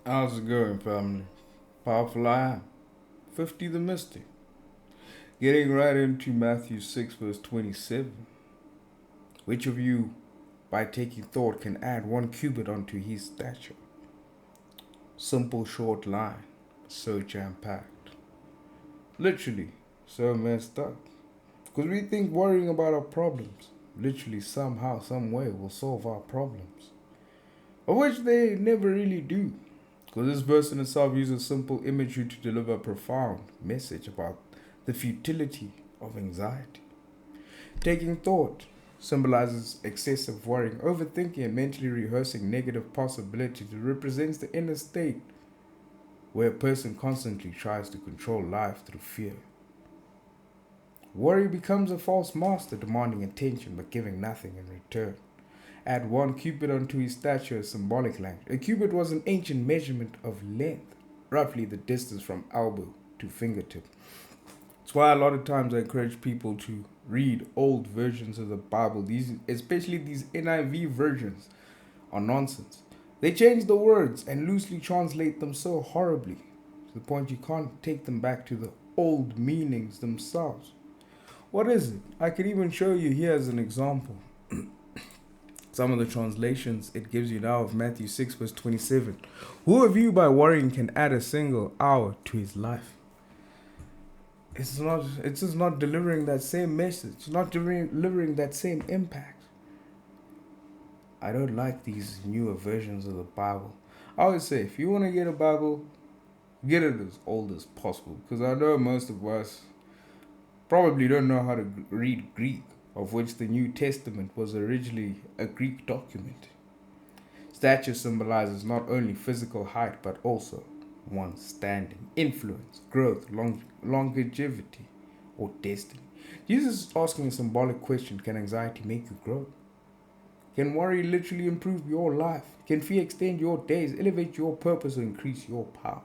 How's it going, family? Powerful I am. 50 the Mystic. Getting right into Matthew 6, verse 27. Which of you, by taking thought, can add one cubit unto his stature? Simple, short line. So jam packed. Literally, so messed up. Because we think worrying about our problems, literally, somehow, some way, will solve our problems. Of which they never really do. Because this verse in itself uses simple imagery to deliver a profound message about the futility of anxiety. Taking thought symbolizes excessive worrying, overthinking, and mentally rehearsing negative possibilities. It represents the inner state where a person constantly tries to control life through fear. Worry becomes a false master, demanding attention but giving nothing in return. Add one cubit unto his stature as symbolic language. A cubit was an ancient measurement of length, roughly the distance from elbow to fingertip. That's why a lot of times I encourage people to read old versions of the Bible. Especially these NIV versions, are nonsense. They change the words and loosely translate them so horribly, to the point you can't take them back to the old meanings themselves. What is it? I can even show you here as an example. Some of the translations it gives you now of Matthew 6, verse 27. Who of you by worrying can add a single hour to his life? It's just not delivering that same message. It's not delivering that same impact. I don't like these newer versions of the Bible. I always say, if you want to get a Bible, get it as old as possible. Because I know most of us probably don't know how to read Greek, of which the New Testament was originally a Greek document. Stature symbolizes not only physical height but also one's standing, influence, growth, longevity, or destiny. Jesus is asking a symbolic question: can anxiety make you grow? Can worry literally improve your life? Can fear extend your days, elevate your purpose, or increase your power?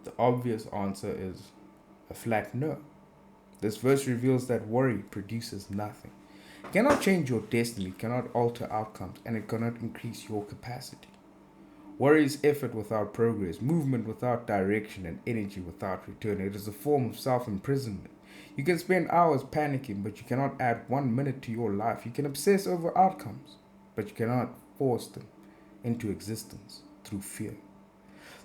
The obvious answer is a flat no. This verse reveals that worry produces nothing. It cannot change your destiny, cannot alter outcomes, and it cannot increase your capacity. Worry is effort without progress, movement without direction, and energy without return. It is a form of self-imprisonment. You can spend hours panicking, but you cannot add 1 minute to your life. You can obsess over outcomes, but you cannot force them into existence through fear.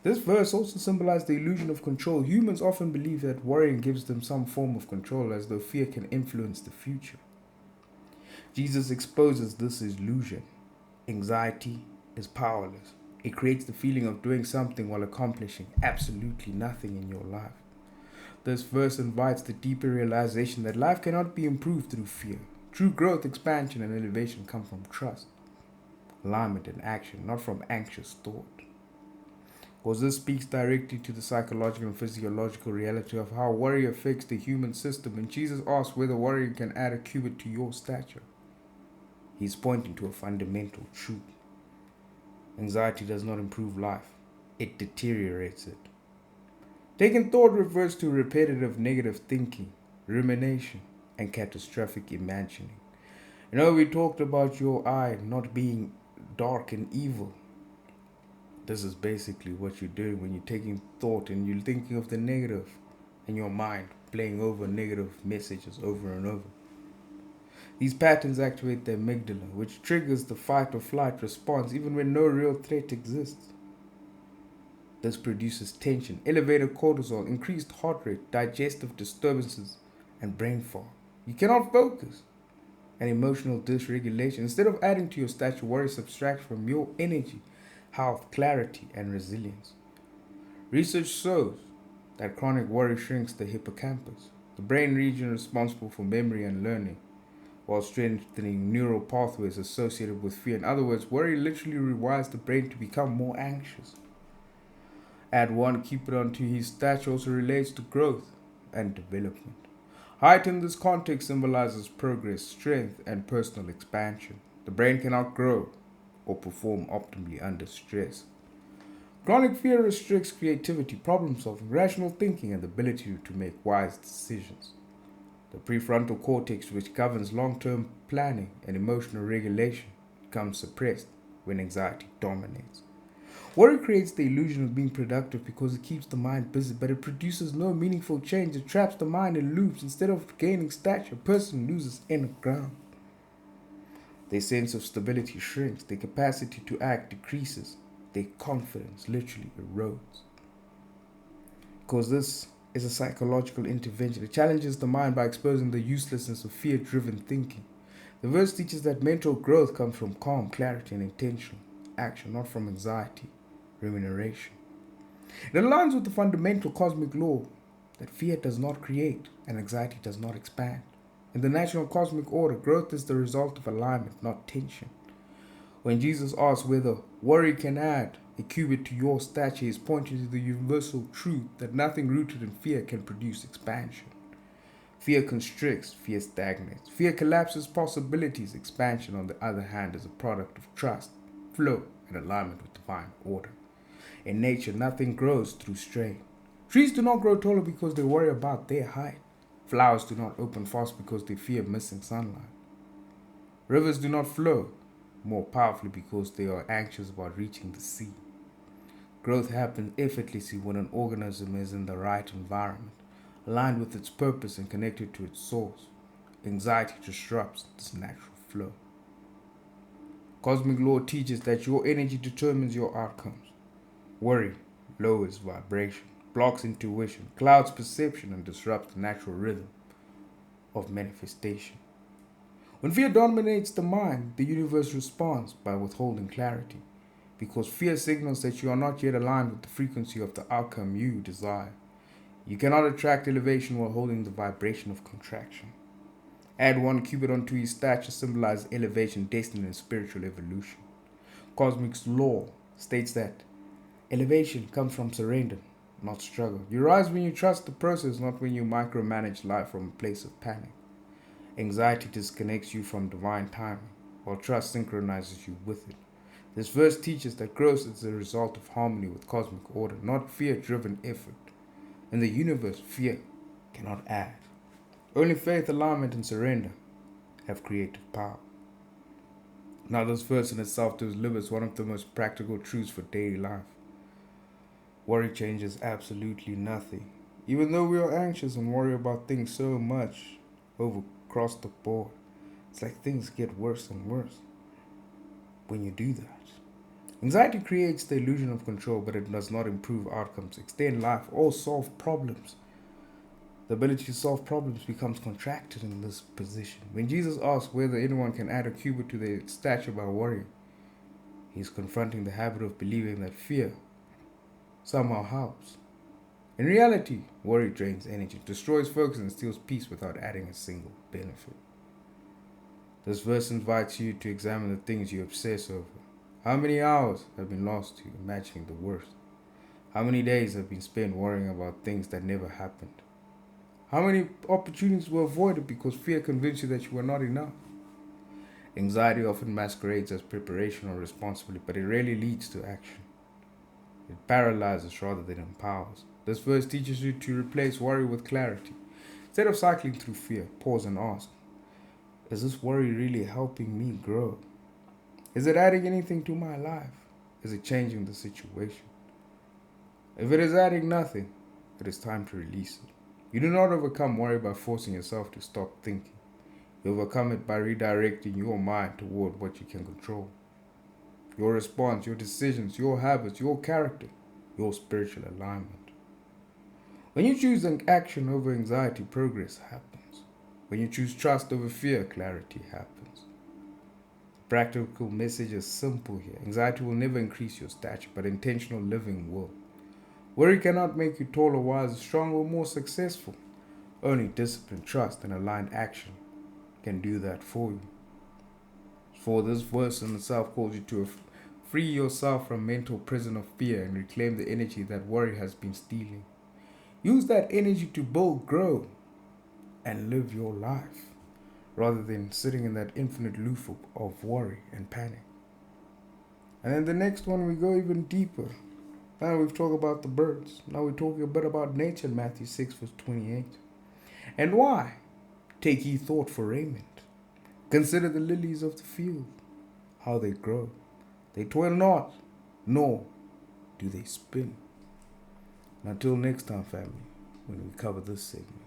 This verse also symbolizes the illusion of control. Humans often believe that worrying gives them some form of control, as though fear can influence the future. Jesus exposes this illusion. Anxiety is powerless. It creates the feeling of doing something while accomplishing absolutely nothing in your life. This verse invites the deeper realization that life cannot be improved through fear. True growth, expansion, and elevation come from trust, alignment, and action, not from anxious thought. Because this speaks directly to the psychological and physiological reality of how worry affects the human system. And Jesus asks whether worrying can add a cubit to your stature. He's pointing to a fundamental truth. Anxiety does not improve life, it deteriorates it. Taking thought refers to repetitive negative thinking, rumination, and catastrophic imagining. We talked about your eye not being dark and evil. This is basically what you're doing when you're taking thought and you're thinking of the negative in your mind, playing over negative messages over and over. These patterns activate the amygdala, which triggers the fight or flight response even when no real threat exists. This produces tension, elevated cortisol, increased heart rate, digestive disturbances, and brain fog. You cannot focus, and emotional dysregulation. Instead of adding to your stature, worry subtracts from your energy, health, clarity, and resilience. Research shows that chronic worry shrinks the hippocampus, the brain region responsible for memory and learning, while strengthening neural pathways associated with fear. In other words, worry literally rewires the brain to become more anxious. Add one, keep it unto his stature also relates to growth and development. Height in this context symbolizes progress, strength, and personal expansion. The brain cannot grow or perform optimally under stress. Chronic fear restricts creativity, problem solving, rational thinking, and the ability to make wise decisions. The prefrontal cortex, which governs long-term planning and emotional regulation, becomes suppressed when anxiety dominates. Worry creates the illusion of being productive because it keeps the mind busy, but it produces no meaningful change. It traps the mind in loops. Instead of gaining stature, a person loses inner ground. Their sense of stability shrinks, their capacity to act decreases, their confidence literally erodes. Because this is a psychological intervention. It challenges the mind by exposing the uselessness of fear-driven thinking. The verse teaches that mental growth comes from calm, clarity, and intentional action, not from anxiety, remuneration. It aligns with the fundamental cosmic law that fear does not create and anxiety does not expand. In the natural cosmic order, growth is the result of alignment, not tension. When Jesus asks whether worry can add a cubit to your stature, he is pointing to the universal truth that nothing rooted in fear can produce expansion. Fear constricts, fear stagnates. Fear collapses possibilities. Expansion, on the other hand, is a product of trust, flow, and alignment with divine order. In nature, nothing grows through strain. Trees do not grow taller because they worry about their height. Flowers do not open fast because they fear missing sunlight. Rivers do not flow more powerfully because they are anxious about reaching the sea. Growth happens effortlessly when an organism is in the right environment, aligned with its purpose and connected to its source. Anxiety disrupts this natural flow. Cosmic law teaches that your energy determines your outcomes. Worry lowers vibration, blocks intuition, clouds perception, and disrupts the natural rhythm of manifestation. When fear dominates the mind, the universe responds by withholding clarity, because fear signals that you are not yet aligned with the frequency of the outcome you desire. You cannot attract elevation while holding the vibration of contraction. Add one cubit onto his stature symbolizes elevation, destiny, and spiritual evolution. Cosmic law states that elevation comes from surrender, not struggle. You rise when you trust the process, not when you micromanage life from a place of panic. Anxiety disconnects you from divine timing, while trust synchronizes you with it. This verse teaches that growth is the result of harmony with cosmic order, not fear-driven effort. In the universe, fear cannot add. Only faith, alignment, and surrender have creative power. Now, this verse in itself delivers one of the most practical truths for daily life. Worry changes absolutely nothing. Even though we are anxious and worry about things so much across the board, it's like things get worse and worse when you do that. Anxiety creates the illusion of control, but it does not improve outcomes, extend life, or solve problems. The ability to solve problems becomes contracted in this position. When Jesus asks whether anyone can add a cubit to their stature by worrying, he is confronting the habit of believing that fear somehow helps. In reality, worry drains energy, destroys focus, and steals peace without adding a single benefit. This verse invites you to examine the things you obsess over. How many hours have been lost to imagining the worst? How many days have been spent worrying about things that never happened? How many opportunities were avoided because fear convinced you that you were not enough? Anxiety often masquerades as preparation or responsibility, but it rarely leads to action. It paralyzes rather than empowers. This verse teaches you to replace worry with clarity. Instead of cycling through fear, pause and ask, is this worry really helping me grow? Is it adding anything to my life? Is it changing the situation? If it is adding nothing, it is time to release it. You do not overcome worry by forcing yourself to stop thinking. You overcome it by redirecting your mind toward what you can control. Your response, your decisions, your habits, your character, your spiritual alignment. When you choose an action over anxiety, progress happens. When you choose trust over fear, clarity happens. The practical message is simple here. Anxiety will never increase your stature, but intentional living will. Worry cannot make you taller, wiser, stronger, or more successful. Only discipline, trust, and aligned action can do that for you. For this verse in itself calls you to free yourself from mental prison of fear and reclaim the energy that worry has been stealing. Use that energy to bold, grow, and live your life, rather than sitting in that infinite loop of worry and panic. And then the next one, we go even deeper. Now we've talked about the birds. Now we're talking a bit about nature in Matthew 6, verse 28. And why? Take ye thought for raiment. Consider the lilies of the field, how they grow. They toil not, nor do they spin? And until next time, family, when we cover this segment.